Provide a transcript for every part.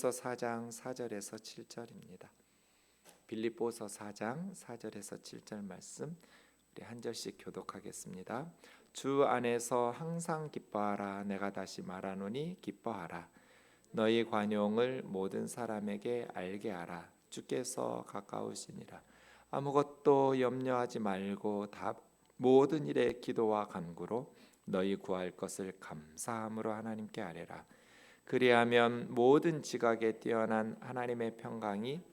4장 4절에서 7절입니다. 빌립보서 4장 4절에서 7절 말씀 우리 한 절씩 교독하겠습니다. 주 안에서 항상 기뻐하라. 내가 다시 말하노니 기뻐하라. 너희 관용을 모든 사람에게 알게 하라. 주께서 가까우시니라. 아무것도 염려하지 말고 다 모든 일에 기도와 간구로 너희 구할 것을 감사함으로 하나님께 아뢰라. 그리하면 모든 지각에 뛰어난 하나님의 평강이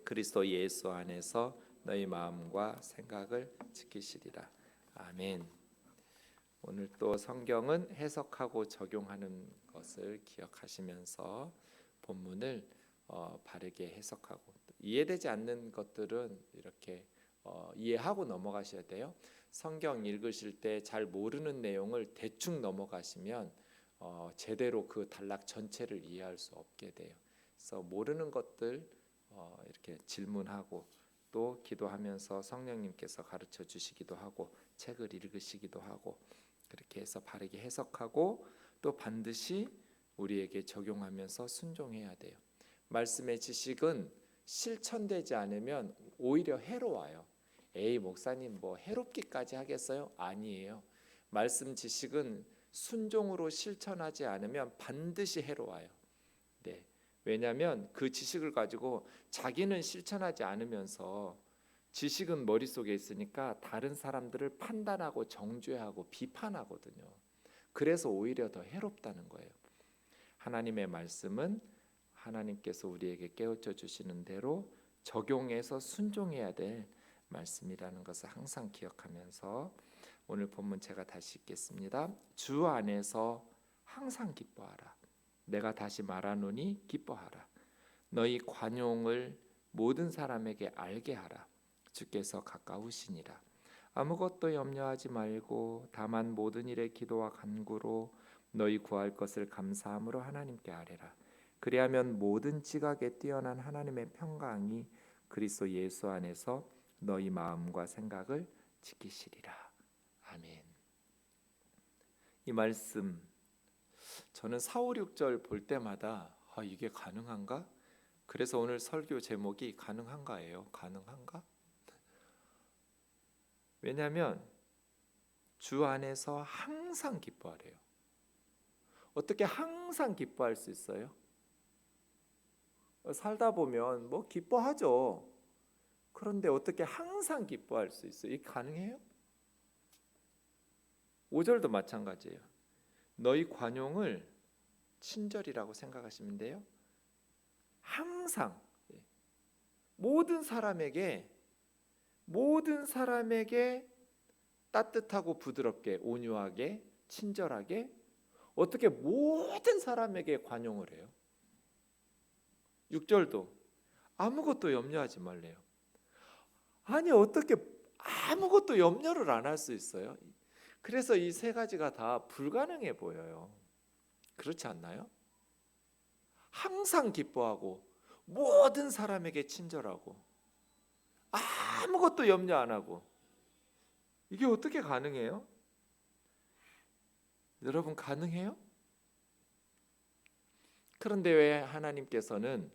그리스도 예수 안에서 너희 마음과 생각을 지키시리라. 아멘. 오늘 또 성경은 해석하고 적용하는 것을 기억하시면서 본문을 바르게 해석하고, 이해되지 않는 것들은 이렇게 이해하고 넘어가셔야 돼요. 성경 읽으실 때 잘 모르는 내용을 대충 넘어가시면 제대로 그 단락 전체를 이해할 수 없게 돼요. 그래서 모르는 것들 이렇게 질문하고 또 기도하면서 성령님께서 가르쳐 주시기도 하고 책을 읽으시기도 하고 그렇게 해서 바르게 해석하고 또 반드시 우리에게 적용하면서 순종해야 돼요. 말씀의 지식은 실천되지 않으면 오히려 해로워요. 에이, 목사님 뭐 해롭기까지 하겠어요? 아니에요. 말씀 지식은 순종으로 실천하지 않으면 반드시 해로워요. 네. 왜냐하면 그 지식을 가지고 자기는 실천하지 않으면서 지식은 머릿속에 있으니까 다른 사람들을 판단하고 정죄하고 비판하거든요. 그래서 오히려 더 해롭다는 거예요. 하나님의 말씀은 하나님께서 우리에게 깨우쳐 주시는 대로 적용해서 순종해야 될 말씀이라는 것을 항상 기억하면서 오늘 본문 제가 다시 읽겠습니다. 주 안에서 항상 기뻐하라. 내가 다시 말하노니 기뻐하라. 너희 관용을 모든 사람에게 알게 하라. 주께서 가까우시니라. 아무것도 염려하지 말고 다만 모든 일에 기도와 간구로 너희 구할 것을 감사함으로 하나님께 아뢰라. 그리하면 모든 지각에 뛰어난 하나님의 평강이 그리스도 예수 안에서 너희 마음과 생각을 지키시리라. 아멘. 이 말씀 저는 4, 5, 6절 볼 때마다 이게 가능한가? 그래서 오늘 설교 제목이 가능한가예요. 가능한가? 왜냐하면 주 안에서 항상 기뻐하래요. 어떻게 항상 기뻐할 수 있어요? 살다 보면 뭐 기뻐하죠. 그런데 어떻게 항상 기뻐할 수 있어요? 이게 가능해요? 5절도 마찬가지예요. 너희 관용을 친절이라고 생각하시면 돼요. 항상 모든 사람에게 따뜻하고 부드럽게 온유하게 친절하게 어떻게 모든 사람에게 관용을 해요. 6절도 아무것도 염려하지 말래요. 아니 어떻게 아무것도 염려를 안 할 수 있어요? 그래서 이 세 가지가 다 불가능해 보여요. 그렇지 않나요? 항상 기뻐하고 모든 사람에게 친절하고 아무것도 염려 안 하고 이게 어떻게 가능해요? 여러분 가능해요? 그런데 왜 하나님께서는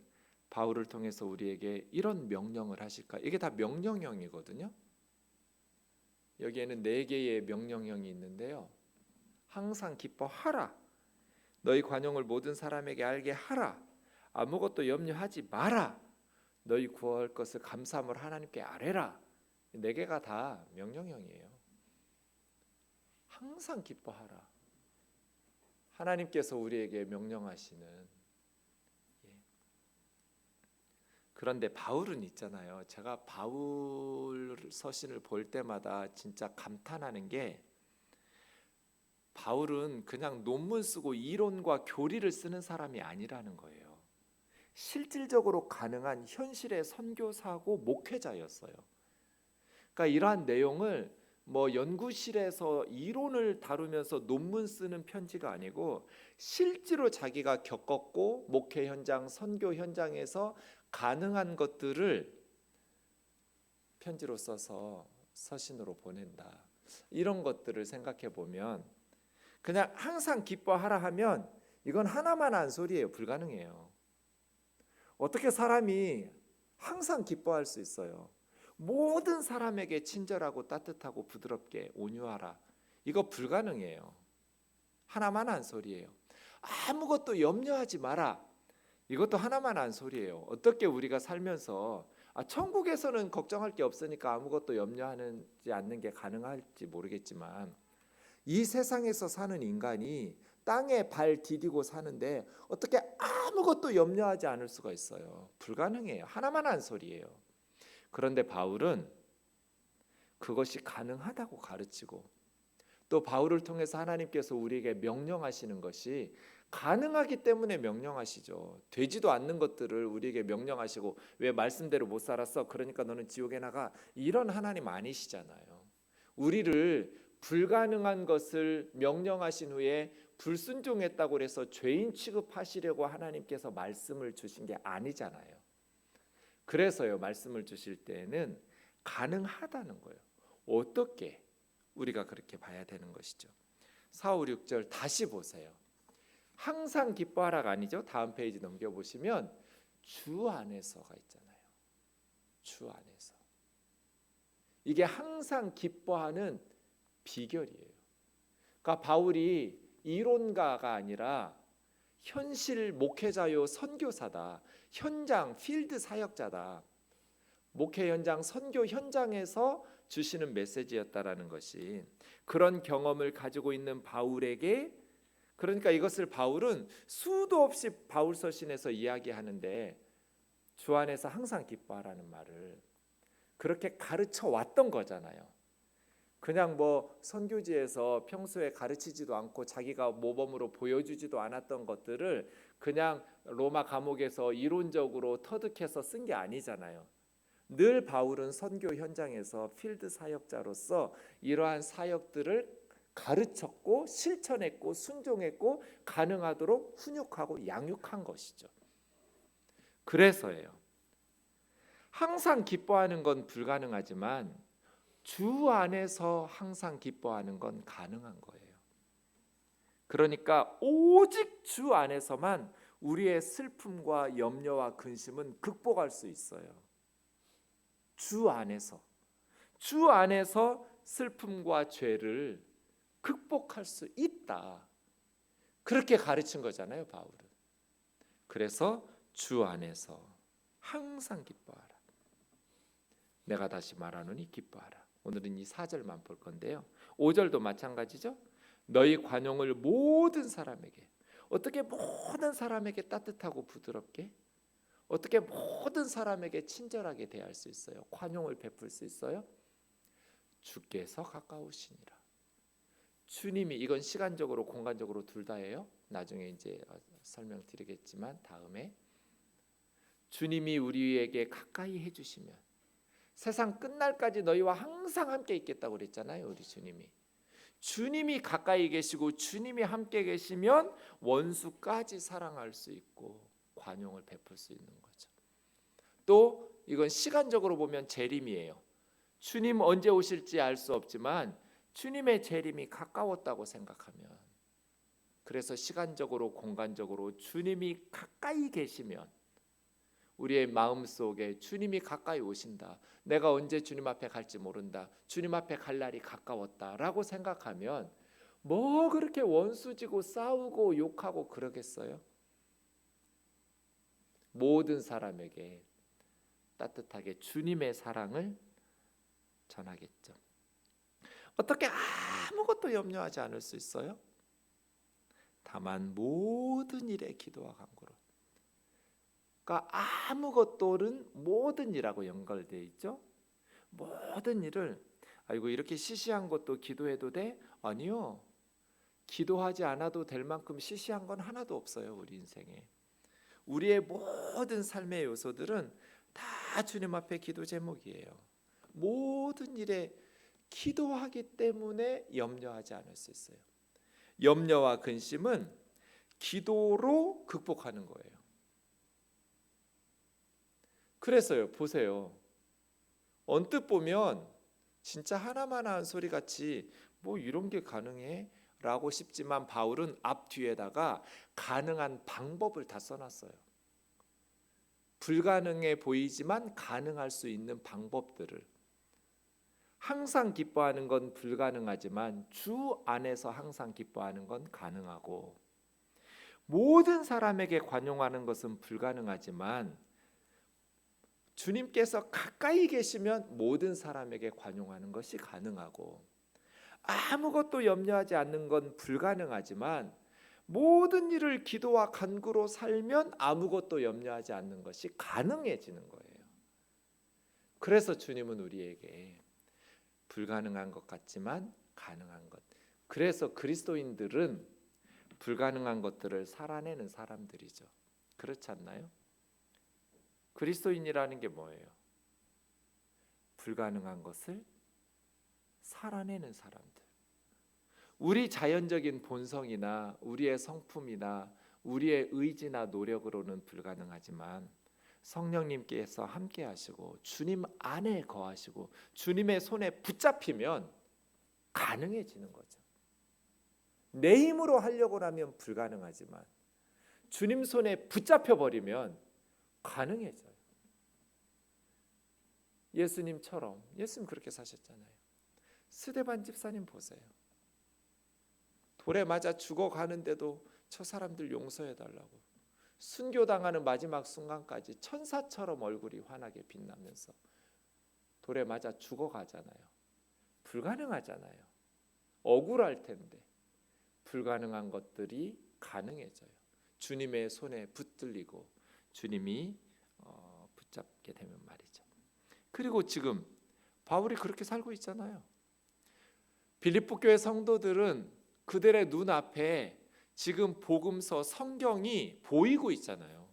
바울을 통해서 우리에게 이런 명령을 하실까? 이게 다 명령형이거든요. 여기에는 4개의 명령형이 있는데요. 항상 기뻐하라. 너희 관용을 모든 사람에게 알게 하라. 아무것도 염려하지 마라. 너희 구할 것을 감사함으로 하나님께 아뢰라. 4개가 다 명령형이에요. 항상 기뻐하라. 하나님께서 우리에게 명령하시는. 그런데 바울은 있잖아요. 제가 바울 서신을 볼 때마다 진짜 감탄하는 게 바울은 그냥 논문 쓰고 이론과 교리를 쓰는 사람이 아니라는 거예요. 실질적으로 가능한 현실의 선교사고 목회자였어요. 그러니까 이러한 내용을 뭐 연구실에서 이론을 다루면서 논문 쓰는 편지가 아니고 실제로 자기가 겪었고 목회 현장, 선교 현장에서 가능한 것들을 편지로 써서 서신으로 보낸다. 이런 것들을 생각해 보면 그냥 항상 기뻐하라 하면 이건 하나만 한 소리예요. 불가능해요. 어떻게 사람이 항상 기뻐할 수 있어요? 모든 사람에게 친절하고 따뜻하고 부드럽게 온유하라. 이거 불가능해요. 하나만 한 소리예요. 아무것도 염려하지 마라. 이것도 하나만 한 소리예요. 어떻게 우리가 살면서 천국에서는 걱정할 게 없으니까 아무것도 염려하지 않는 게 가능할지 모르겠지만 이 세상에서 사는 인간이 땅에 발 디디고 사는데 어떻게 아무것도 염려하지 않을 수가 있어요? 불가능해요. 하나만 한 소리예요. 그런데 바울은 그것이 가능하다고 가르치고 또 바울을 통해서 하나님께서 우리에게 명령하시는 것이 가능하기 때문에 명령하시죠. 되지도 않는 것들을 우리에게 명령하시고 왜 말씀대로 못 살았어? 그러니까 너는 지옥에 나가. 이런 하나님 아니시잖아요. 우리를 불가능한 것을 명령하신 후에 불순종했다고 해서 죄인 취급하시려고 하나님께서 말씀을 주신 게 아니잖아요. 그래서요, 말씀을 주실 때는 가능하다는 거예요. 어떻게? 우리가 그렇게 봐야 되는 것이죠. 4, 5, 6절 다시 보세요. 항상 기뻐하라가 아니죠. 다음 페이지 넘겨보시면 주 안에서가 있잖아요. 주 안에서. 이게 항상 기뻐하는 비결이에요. 그러니까 바울이 이론가가 아니라 현실 목회자요 선교사다. 현장 필드 사역자다. 목회 현장 선교 현장에서 주시는 메시지였다라는 것이 그런 경험을 가지고 있는 바울에게 그러니까 이것을 바울은 수도 없이 바울 서신에서 이야기하는데 주 안에서 항상 기뻐하라는 말을 그렇게 가르쳐 왔던 거잖아요. 그냥 뭐 선교지에서 평소에 가르치지도 않고 자기가 모범으로 보여주지도 않았던 것들을 그냥 로마 감옥에서 이론적으로 터득해서 쓴 게 아니잖아요. 늘 바울은 선교 현장에서 필드 사역자로서 이러한 사역들을 가르쳤고 실천했고 순종했고 가능하도록 훈육하고 양육한 것이죠. 그래서예요. 항상 기뻐하는 건 불가능하지만 주 안에서 항상 기뻐하는 건 가능한 거예요. 그러니까 오직 주 안에서만 우리의 슬픔과 염려와 근심은 극복할 수 있어요. 주 안에서 슬픔과 죄를 극복할 수 있다. 그렇게 가르친 거잖아요, 바울은. 그래서 주 안에서 항상 기뻐하라. 내가 다시 말하노니 기뻐하라. 오늘은 이 4절만 볼 건데요. 5절도 마찬가지죠. 너희 관용을 모든 사람에게 어떻게 모든 사람에게 따뜻하고 부드럽게 어떻게 모든 사람에게 친절하게 대할 수 있어요? 관용을 베풀 수 있어요? 주께서 가까우시니라. 주님이 이건 시간적으로 공간적으로 둘 다예요. 나중에 이제 설명드리겠지만 다음에 주님이 우리에게 가까이 해주시면 세상 끝날까지 너희와 항상 함께 있겠다고 그랬잖아요. 우리 주님이 가까이 계시고 주님이 함께 계시면 원수까지 사랑할 수 있고 관용을 베풀 수 있는 거죠. 또 이건 시간적으로 보면 재림이에요. 주님 언제 오실지 알 수 없지만 주님의 재림이 가까웠다고 생각하면 그래서 시간적으로 공간적으로 주님이 가까이 계시면 우리의 마음속에 주님이 가까이 오신다. 내가 언제 주님 앞에 갈지 모른다. 주님 앞에 갈 날이 가까웠다라고 생각하면 뭐 그렇게 원수지고 싸우고 욕하고 그러겠어요? 모든 사람에게 따뜻하게 주님의 사랑을 전하겠죠. 어떻게 아무것도 염려하지 않을 수 있어요? 다만 모든 일에 기도와 간구로. 그러니까 아무것도는 모든 일하고 연결되어 있죠. 모든 일을 아이고 이렇게 시시한 것도 기도해도 돼? 아니요. 기도하지 않아도 될 만큼 시시한 건 하나도 없어요. 우리 인생에. 우리의 모든 삶의 요소들은 다 주님 앞에 기도 제목이에요. 모든 일에 기도하기 때문에 염려하지 않을 수 있어요. 염려와 근심은 기도로 극복하는 거예요. 그래서요, 보세요. 언뜻 보면 진짜 하나만 한 소리 같이 뭐 이런 게 가능해? 라고 싶지만 바울은 앞뒤에다가 가능한 방법을 다 써놨어요. 불가능해 보이지만 가능할 수 있는 방법들을, 항상 기뻐하는 건 불가능하지만 주 안에서 항상 기뻐하는 건 가능하고, 모든 사람에게 관용하는 것은 불가능하지만 주님께서 가까이 계시면 모든 사람에게 관용하는 것이 가능하고, 아무것도 염려하지 않는 건 불가능하지만 모든 일을 기도와 간구로 살면 아무것도 염려하지 않는 것이 가능해지는 거예요. 그래서 주님은 우리에게 불가능한 것 같지만 가능한 것, 그래서 그리스도인들은 불가능한 것들을 살아내는 사람들이죠. 그렇지 않나요? 그리스도인이라는 게 뭐예요? 불가능한 것을 살아내는 사람들. 우리 자연적인 본성이나 우리의 성품이나 우리의 의지나 노력으로는 불가능하지만 성령님께서 함께 하시고 주님 안에 거하시고 주님의 손에 붙잡히면 가능해지는 거죠. 내 힘으로 하려고 하면 불가능하지만 주님 손에 붙잡혀 버리면 가능해져요. 예수님처럼, 예수님 그렇게 사셨잖아요. 스데반 집사님 보세요. 돌에 맞아 죽어가는데도 저 사람들 용서해달라고 순교당하는 마지막 순간까지 천사처럼 얼굴이 환하게 빛나면서 돌에 맞아 죽어가잖아요. 불가능하잖아요. 억울할 텐데 불가능한 것들이 가능해져요. 주님의 손에 붙들리고 주님이 붙잡게 되면 말이죠. 그리고 지금 바울이 그렇게 살고 있잖아요. 빌립보 교회 성도들은 그들의 눈앞에 지금 복음서 성경이 보이고 있잖아요.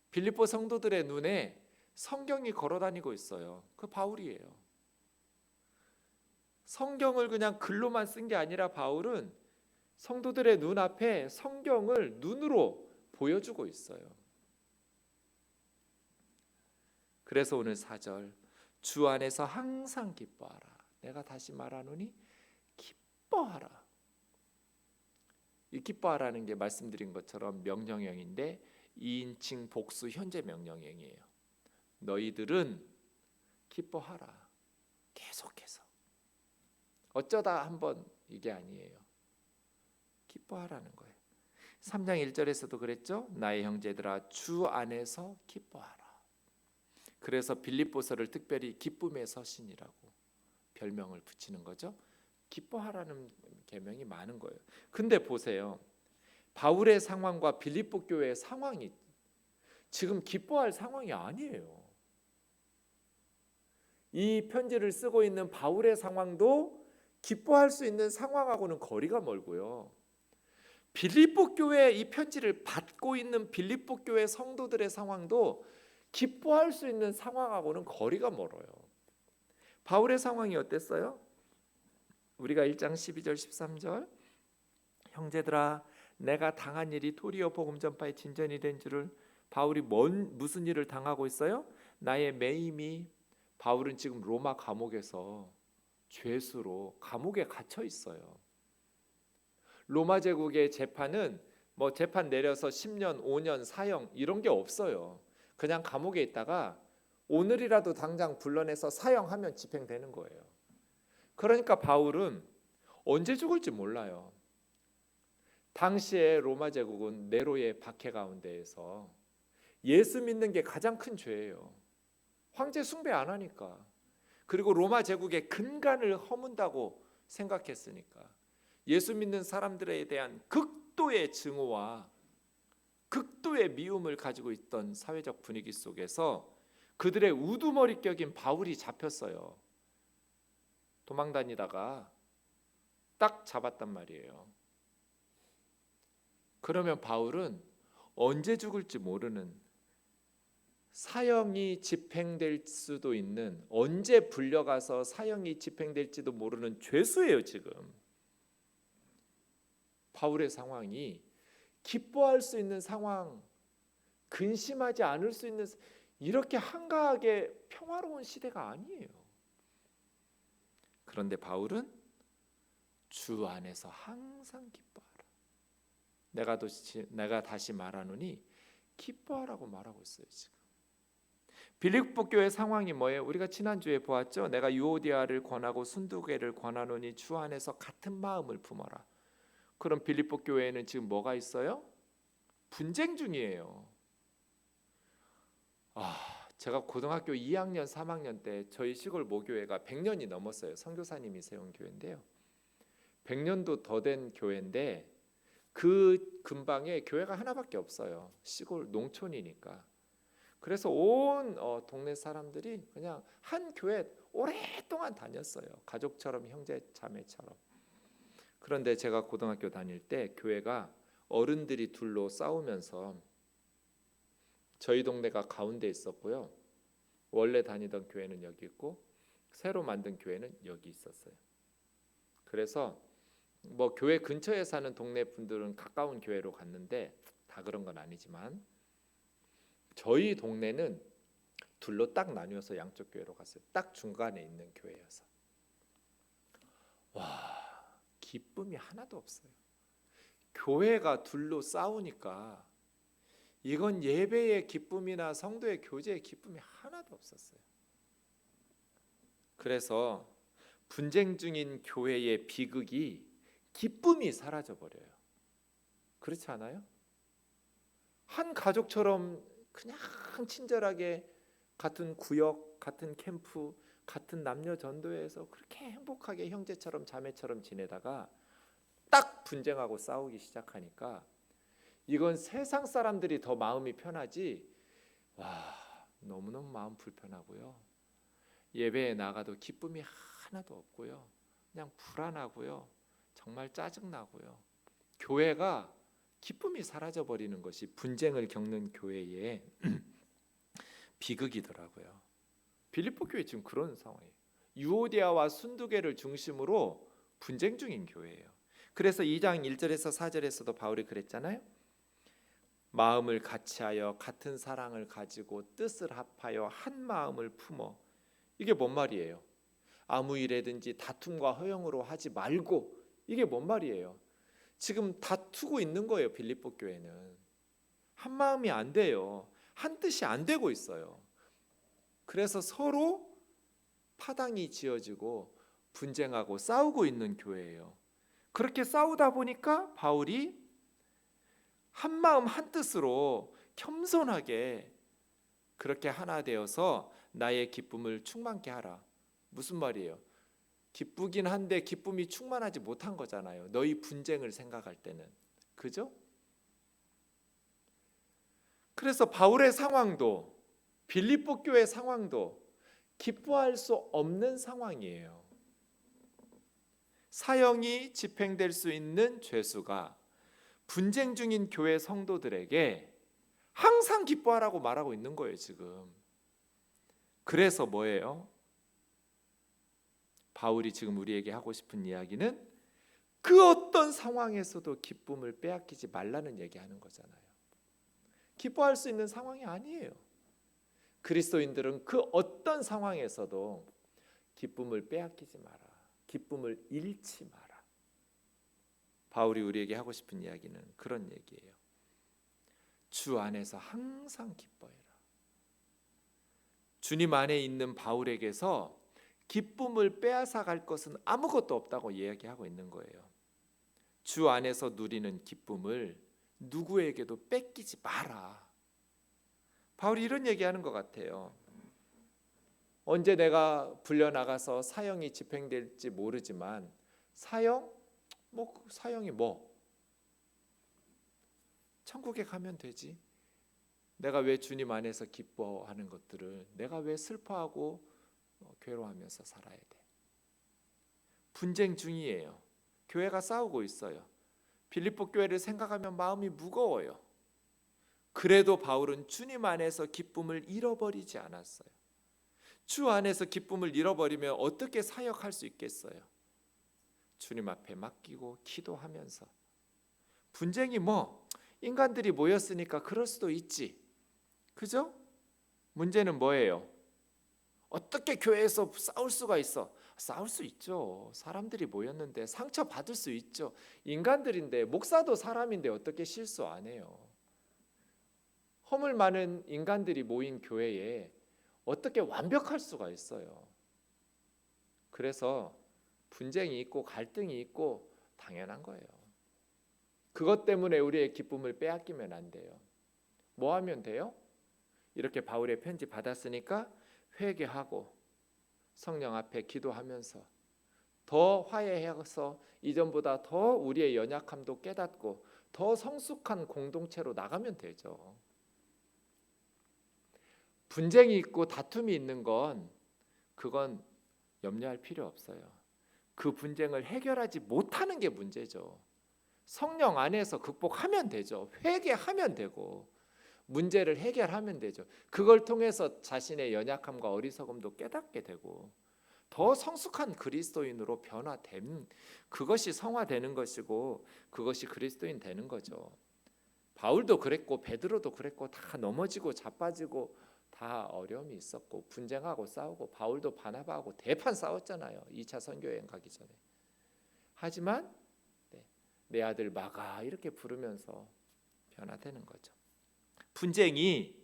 빌립보 성도들의 눈에 성경이 걸어다니고 있어요. 그 바울이에요. 성경을 그냥 글로만 쓴 게 아니라 바울은 성도들의 눈앞에 성경을 눈으로 보여주고 있어요. 그래서 오늘 4절, 주 안에서 항상 기뻐하라. 내가 다시 말하노니 기뻐하라. 이 기뻐하라는 게 말씀드린 것처럼 명령형인데 2인칭 복수 현재 명령형이에요. 너희들은 기뻐하라. 계속해서. 어쩌다 한번 이게 아니에요. 기뻐하라는 거예요. 3장 1절에서도 그랬죠. 나의 형제들아 주 안에서 기뻐하라. 그래서 빌립보서를 특별히 기쁨의 서신이라고 별명을 붙이는 거죠. 기뻐하라는 계명이 많은 거예요. 근데 보세요. 바울의 상황과 빌립보 교회의 상황이 지금 기뻐할 상황이 아니에요. 이 편지를 쓰고 있는 바울의 상황도 기뻐할 수 있는 상황하고는 거리가 멀고요. 빌립보 교회 이 편지를 받고 있는 빌립보 교회 성도들의 상황도 기뻐할 수 있는 상황하고는 거리가 멀어요. 바울의 상황이 어땠어요? 우리가 1장 12절 13절, 형제들아 내가 당한 일이 도리어 복음 전파의 진전이 된 줄을. 바울이 무슨 일을 당하고 있어요? 나의 매임이, 바울은 지금 로마 감옥에서 죄수로 감옥에 갇혀 있어요. 로마 제국의 재판은 뭐 재판 내려서 10년, 5년 사형 이런 게 없어요. 그냥 감옥에 있다가 오늘이라도 당장 불러내서 사형하면 집행되는 거예요. 그러니까 바울은 언제 죽을지 몰라요. 당시에 로마 제국은 네로의 박해 가운데에서 예수 믿는 게 가장 큰 죄예요. 황제 숭배 안 하니까. 그리고 로마 제국의 근간을 허문다고 생각했으니까 예수 믿는 사람들에 대한 극도의 증오와 극도의 미움을 가지고 있던 사회적 분위기 속에서 그들의 우두머리격인 바울이 잡혔어요. 도망다니다가 딱 잡았단 말이에요. 그러면 바울은 언제 죽을지 모르는, 사형이 집행될 수도 있는, 언제 불려가서 사형이 집행될지도 모르는 죄수예요. 지금 바울의 상황이 기뻐할 수 있는 상황, 근심하지 않을 수 있는, 이렇게 한가하게 평화로운 시대가 아니에요. 그런데 바울은 주 안에서 항상 기뻐하라. 내가 다시 말하노니 기뻐하라고 말하고 있어요. 지금 빌립보 교회 상황이 뭐예요? 우리가 지난주에 보았죠. 내가 유오디아를 권하고 순두개를 권하노니 주 안에서 같은 마음을 품어라. 그럼 빌립보 교회에는 지금 뭐가 있어요? 분쟁 중이에요. 제가 고등학교 2학년 3학년 때 저희 시골 모교회가 100년이 넘었어요. 선교사님이 세운 교회인데요. 100년도 더 된 교회인데 그 근방에 교회가 하나밖에 없어요. 시골 농촌이니까. 그래서 온 동네 사람들이 그냥 한 교회 오랫동안 다녔어요. 가족처럼, 형제 자매처럼. 그런데 제가 고등학교 다닐 때 교회가 어른들이 둘로 싸우면서 저희 동네가 가운데 있었고요. 원래 다니던 교회는 여기 있고 새로 만든 교회는 여기 있었어요. 그래서 뭐 교회 근처에 사는 동네 분들은 가까운 교회로 갔는데 다 그런 건 아니지만 저희 동네는 둘로 딱 나뉘어서 양쪽 교회로 갔어요. 딱 중간에 있는 교회여서. 기쁨이 하나도 없어요. 교회가 둘로 싸우니까 이건 예배의 기쁨이나 성도의 교제의 기쁨이 하나도 없었어요. 그래서 분쟁 중인 교회의 비극이 기쁨이 사라져 버려요. 그렇지 않아요? 한 가족처럼 그냥 친절하게 같은 구역, 같은 캠프, 같은 남녀 전도회에서 그렇게 행복하게 형제처럼 자매처럼 지내다가 딱 분쟁하고 싸우기 시작하니까 이건 세상 사람들이 더 마음이 편하지 너무너무 마음 불편하고요. 예배에 나가도 기쁨이 하나도 없고요. 그냥 불안하고요. 정말 짜증나고요. 교회가 기쁨이 사라져버리는 것이 분쟁을 겪는 교회의 비극이더라고요. 빌립보 교회 지금 그런 상황이에요. 유오디아와 순두개를 중심으로 분쟁 중인 교회예요. 그래서 2장 1절에서 4절에서도 바울이 그랬잖아요. 마음을 같이하여 같은 사랑을 가지고 뜻을 합하여 한 마음을 품어. 이게 뭔 말이에요? 아무 일에든지 다툼과 허영으로 하지 말고. 이게 뭔 말이에요? 지금 다투고 있는 거예요. 빌립보 교회는 한 마음이 안 돼요. 한 뜻이 안 되고 있어요. 그래서 서로 파당이 지어지고 분쟁하고 싸우고 있는 교회예요. 그렇게 싸우다 보니까 바울이 한 마음 한 뜻으로 겸손하게 그렇게 하나 되어서 나의 기쁨을 충만케 하라. 무슨 말이에요? 기쁘긴 한데 기쁨이 충만하지 못한 거잖아요. 너희 분쟁을 생각할 때는. 그죠? 그래서 바울의 상황도 빌립보 교회 상황도 기뻐할 수 없는 상황이에요. 사형이 집행될 수 있는 죄수가 분쟁 중인 교회 성도들에게 항상 기뻐하라고 말하고 있는 거예요, 지금. 그래서 뭐예요? 바울이 지금 우리에게 하고 싶은 이야기는 그 어떤 상황에서도 기쁨을 빼앗기지 말라는 얘기하는 거잖아요. 기뻐할 수 있는 상황이 아니에요. 그리스도인들은 그 어떤 상황에서도 기쁨을 빼앗기지 마라. 기쁨을 잃지 마라. 바울이 우리에게 하고 싶은 이야기는 그런 얘기예요. 주 안에서 항상 기뻐해라. 주님 안에 있는 바울에게서 기쁨을 빼앗아 갈 것은 아무것도 없다고 이야기하고 있는 거예요. 주 안에서 누리는 기쁨을 누구에게도 뺏기지 마라. 바울이 이런 얘기하는 것 같아요. 언제 내가 불려나가서 사형이 집행될지 모르지만 사형이 천국에 가면 되지. 내가 왜 주님 안에서 기뻐하는 것들을 내가 왜 슬퍼하고 괴로워하면서 살아야 돼. 분쟁 중이에요. 교회가 싸우고 있어요. 빌립보 교회를 생각하면 마음이 무거워요. 그래도 바울은 주님 안에서 기쁨을 잃어버리지 않았어요. 주 안에서 기쁨을 잃어버리면 어떻게 사역할 수 있겠어요? 주님 앞에 맡기고 기도하면서. 분쟁이 인간들이 모였으니까 그럴 수도 있지. 그죠? 문제는 뭐예요? 어떻게 교회에서 싸울 수가 있어? 싸울 수 있죠. 사람들이 모였는데 상처받을 수 있죠. 인간들인데, 목사도 사람인데 어떻게 실수 안 해요? 허물 많은 인간들이 모인 교회에 어떻게 완벽할 수가 있어요? 그래서 분쟁이 있고 갈등이 있고 당연한 거예요. 그것 때문에 우리의 기쁨을 빼앗기면 안 돼요. 뭐 하면 돼요? 이렇게 바울의 편지 받았으니까 회개하고 성령 앞에 기도하면서 더 화해해서 이전보다 더 우리의 연약함도 깨닫고 더 성숙한 공동체로 나가면 되죠. 분쟁이 있고 다툼이 있는 건 그건 염려할 필요 없어요. 그 분쟁을 해결하지 못하는 게 문제죠. 성령 안에서 극복하면 되죠. 회개하면 되고 문제를 해결하면 되죠. 그걸 통해서 자신의 연약함과 어리석음도 깨닫게 되고 더 성숙한 그리스도인으로 변화됨, 그것이 성화되는 것이고 그것이 그리스도인 되는 거죠. 바울도 그랬고 베드로도 그랬고 다 넘어지고 자빠지고 다 어려움이 있었고 분쟁하고 싸우고 바울도 바나바하고 대판 싸웠잖아요. 2차 선교여행 가기 전에. 하지만 내 아들 마가 이렇게 부르면서 변화되는 거죠. 분쟁이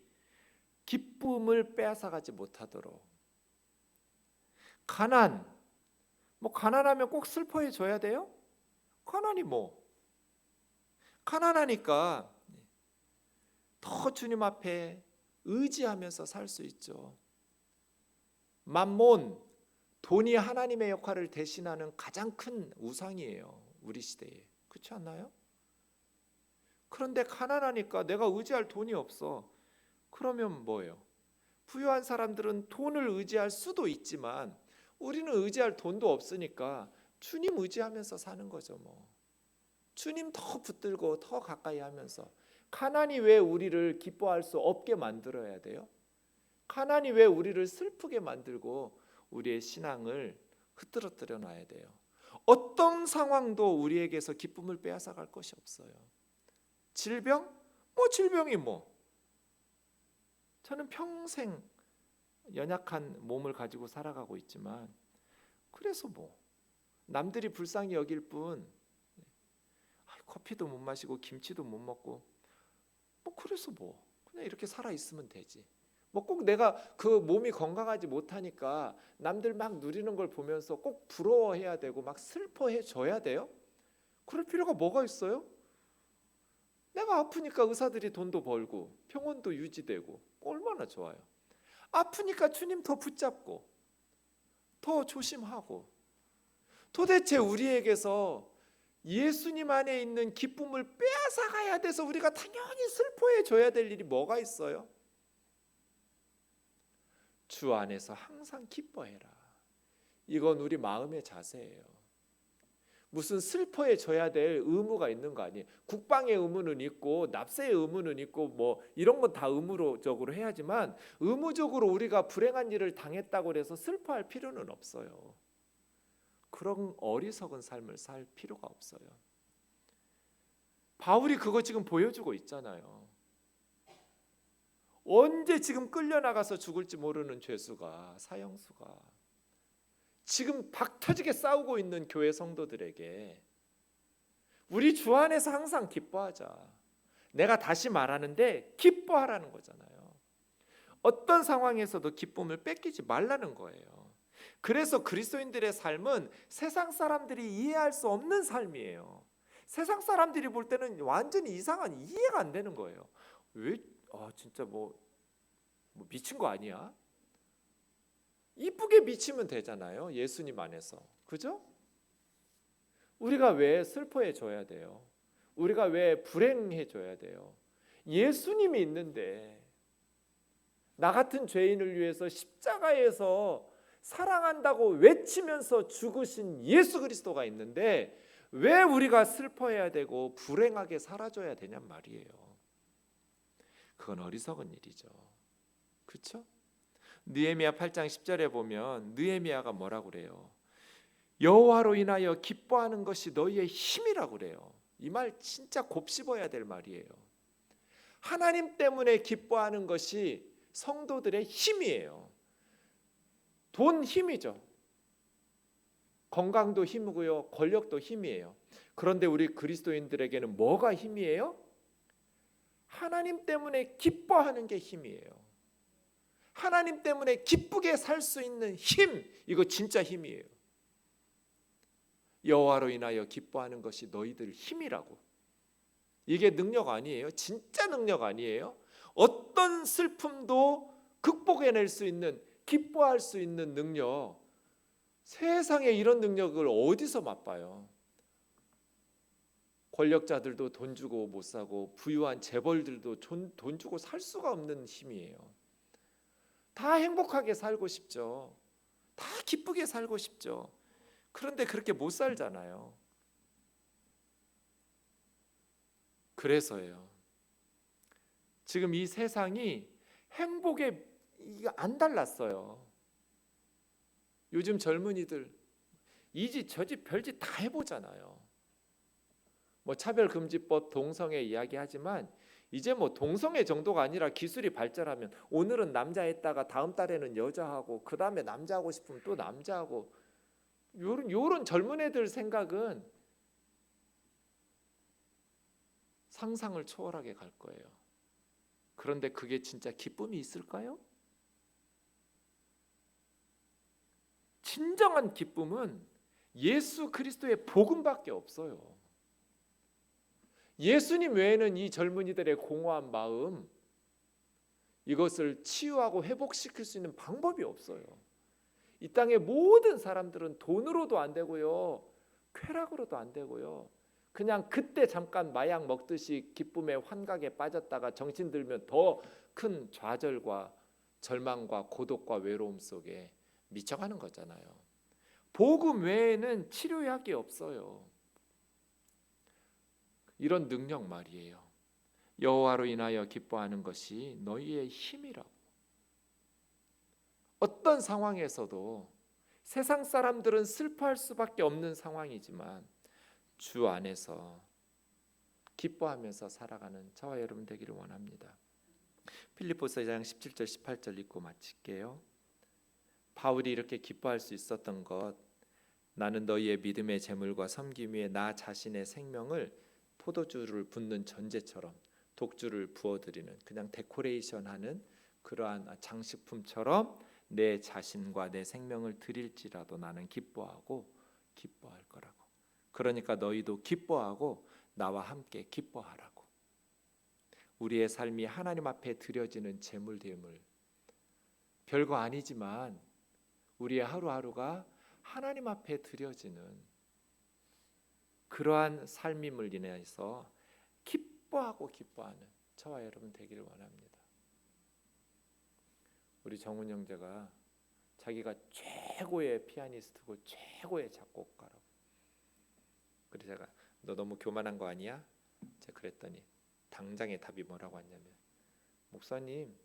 기쁨을 빼앗아가지 못하도록. 가난, 가난하면 꼭 슬퍼해 줘야 돼요? 가난이 가난하니까 더 주님 앞에 의지하면서 살 수 있죠. 맘몬, 돈이 하나님의 역할을 대신하는 가장 큰 우상이에요. 우리 시대에. 그렇지 않나요? 그런데 가난하니까 내가 의지할 돈이 없어. 그러면 뭐예요? 부유한 사람들은 돈을 의지할 수도 있지만 우리는 의지할 돈도 없으니까 주님 의지하면서 사는 거죠. 주님 더 붙들고 더 가까이 하면서. 가난이 왜 우리를 기뻐할 수 없게 만들어야 돼요? 가난이 왜 우리를 슬프게 만들고 우리의 신앙을 흐트러뜨려 놔야 돼요? 어떤 상황도 우리에게서 기쁨을 빼앗아 갈 것이 없어요. 질병? 질병이 저는 평생 연약한 몸을 가지고 살아가고 있지만 그래서 남들이 불쌍히 여길 뿐 커피도 못 마시고 김치도 못 먹고 그래서 그냥 이렇게 살아 있으면 되지. 꼭 내가 그 몸이 건강하지 못하니까 남들 막 누리는 걸 보면서 꼭 부러워해야 되고 막 슬퍼해 줘야 돼요? 그럴 필요가 뭐가 있어요? 내가 아프니까 의사들이 돈도 벌고 병원도 유지되고 얼마나 좋아요. 아프니까 주님 더 붙잡고 더 조심하고. 도대체 우리에게서 예수님 안에 있는 기쁨을 빼앗아 가야 돼서 우리가 당연히 슬퍼해 줘야 될 일이 뭐가 있어요? 주 안에서 항상 기뻐해라. 이건 우리 마음의 자세예요. 무슨 슬퍼해 줘야 될 의무가 있는 거 아니에요. 국방의 의무는 있고 납세의 의무는 있고 이런 건 다 의무적으로 해야지만 의무적으로 우리가 불행한 일을 당했다고 해서 슬퍼할 필요는 없어요. 그런 어리석은 삶을 살 필요가 없어요. 바울이 그거 지금 보여주고 있잖아요. 언제 지금 끌려나가서 죽을지 모르는 죄수가, 사형수가 지금 박터지게 싸우고 있는 교회 성도들에게 우리 주 안에서 항상 기뻐하자. 내가 다시 말하는데 기뻐하라는 거잖아요. 어떤 상황에서도 기쁨을 뺏기지 말라는 거예요. 그래서 그리스도인들의 삶은 세상 사람들이 이해할 수 없는 삶이에요. 세상 사람들이 볼 때는 완전히 이상한, 이해가 안 되는 거예요. 왜 진짜 미친 거 아니야? 이쁘게 미치면 되잖아요. 예수님 안에서. 그죠? 우리가 왜 슬퍼해 줘야 돼요? 우리가 왜 불행해 줘야 돼요? 예수님이 있는데, 나 같은 죄인을 위해서 십자가에서 사랑한다고 외치면서 죽으신 예수 그리스도가 있는데 왜 우리가 슬퍼해야 되고 불행하게 살아줘야 되냔 말이에요. 그건 어리석은 일이죠. 그렇죠? 느헤미야 8장 10절에 보면 느헤미야가 뭐라고 그래요? 여호와로 인하여 기뻐하는 것이 너희의 힘이라고 그래요. 이 말 진짜 곱씹어야 될 말이에요. 하나님 때문에 기뻐하는 것이 성도들의 힘이에요. 돈 힘이죠. 건강도 힘이고요. 권력도 힘이에요. 그런데 우리 그리스도인들에게는 뭐가 힘이에요? 하나님 때문에 기뻐하는 게 힘이에요. 하나님 때문에 기쁘게 살 수 있는 힘, 이거 진짜 힘이에요. 여호와로 인하여 기뻐하는 것이 너희들 힘이라고. 이게 능력 아니에요? 진짜 능력 아니에요? 어떤 슬픔도 극복해낼 수 있는, 기뻐할 수 있는 능력, 세상에 이런 능력을 어디서 맛봐요? 권력자들도 돈 주고 못 사고, 부유한 재벌들도 돈 주고 살 수가 없는 힘이에요. 다 행복하게 살고 싶죠. 다 기쁘게 살고 싶죠. 그런데 그렇게 못 살잖아요. 그래서요. 지금 이 세상이 행복에 안 달랐어요. 요즘 젊은이들 이 집 저 집 별짓 다 해보잖아요. 뭐 차별금지법, 동성애 이야기하지만 이제 뭐 동성애 정도가 아니라 기술이 발전하면 오늘은 남자 했다가 다음 달에는 여자하고 그 다음에 남자하고 싶으면 또 남자하고, 요런 젊은 애들 생각은 상상을 초월하게 갈 거예요. 그런데 그게 진짜 기쁨이 있을까요? 진정한 기쁨은 예수 그리스도의 복음밖에 없어요. 예수님 외에는 이 젊은이들의 공허한 마음, 이것을 치유하고 회복시킬 수 있는 방법이 없어요. 이 땅의 모든 사람들은 돈으로도 안 되고요, 쾌락으로도 안 되고요, 그냥 그때 잠깐 마약 먹듯이 기쁨의 환각에 빠졌다가 정신 들면 더 큰 좌절과 절망과 고독과 외로움 속에 미쳐가는 거잖아요. 복음 외에는 치료약이 없어요. 이런 능력 말이에요. 여호와로 인하여 기뻐하는 것이 너희의 힘이라고. 어떤 상황에서도 세상 사람들은 슬퍼할 수밖에 없는 상황이지만 주 안에서 기뻐하면서 살아가는 저와 여러분 되기를 원합니다. 필립보서 2장 17절 18절 읽고 마칠게요. 바울이 이렇게 기뻐할 수 있었던 것, 나는 너희의 믿음의 재물과 섬김 위에 나 자신의 생명을 포도주를 붓는 전제처럼, 독주를 부어드리는 그냥 데코레이션하는 그러한 장식품처럼 내 자신과 내 생명을 드릴지라도 나는 기뻐하고 기뻐할 거라고. 그러니까 너희도 기뻐하고 나와 함께 기뻐하라고. 우리의 삶이 하나님 앞에 드려지는 재물, 별거 아니지만 우리의 하루하루가 하나님 앞에 드려지는 그러한 삶임을 인해서 기뻐하고 기뻐하는 저와 여러분 되기를 원합니다. 우리 정훈 형제가 자기가 최고의 피아니스트고 최고의 작곡가라고. 그래서 제가 너 너무 교만한 거 아니야? 제가 그랬더니 당장의 답이 뭐라고 하냐면, 목사님,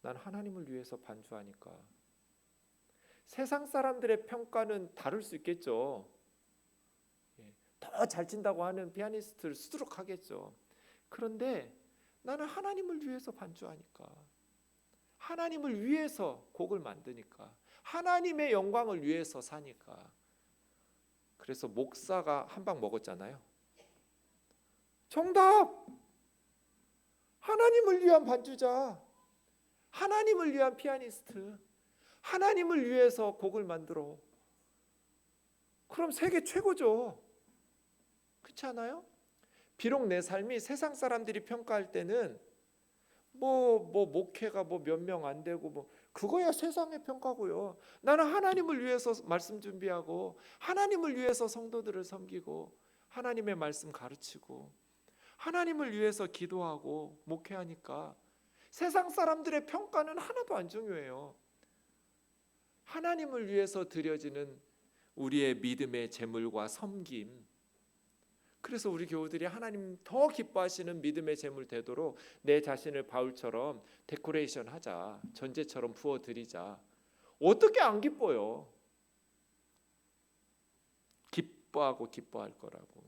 난 하나님을 위해서 반주하니까. 세상 사람들의 평가는 다를 수 있겠죠. 더 잘 친다고 하는 피아니스트를 수두룩하겠죠. 그런데 나는 하나님을 위해서 반주하니까, 하나님을 위해서 곡을 만드니까, 하나님의 영광을 위해서 사니까. 그래서 목사가 한 방 먹었잖아요. 정답! 하나님을 위한 반주자, 하나님을 위한 피아니스트, 하나님을 위해서 곡을 만들어. 그럼 세계 최고죠. 그렇지 않아요? 비록 내 삶이 세상 사람들이 평가할 때는 목회가 몇 명 안 되고 그거야 세상의 평가고요. 나는 하나님을 위해서 말씀 준비하고 하나님을 위해서 성도들을 섬기고 하나님의 말씀 가르치고 하나님을 위해서 기도하고 목회하니까 세상 사람들의 평가는 하나도 안 중요해요. 하나님을 위해서 드려지는 우리의 믿음의 재물과 섬김, 그래서 우리 교우들이 하나님 더 기뻐하시는 믿음의 재물 되도록 내 자신을 바울처럼 데코레이션 하자, 전제처럼 부어드리자. 어떻게 안 기뻐요? 기뻐하고 기뻐할 거라고.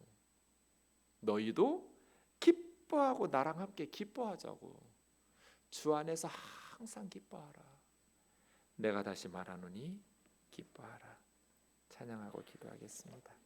너희도 기뻐하고 나랑 함께 기뻐하자고. 주 안에서 항상 기뻐하라. 내가 다시 말하노니 기뻐하라. 찬양하고 기도하겠습니다.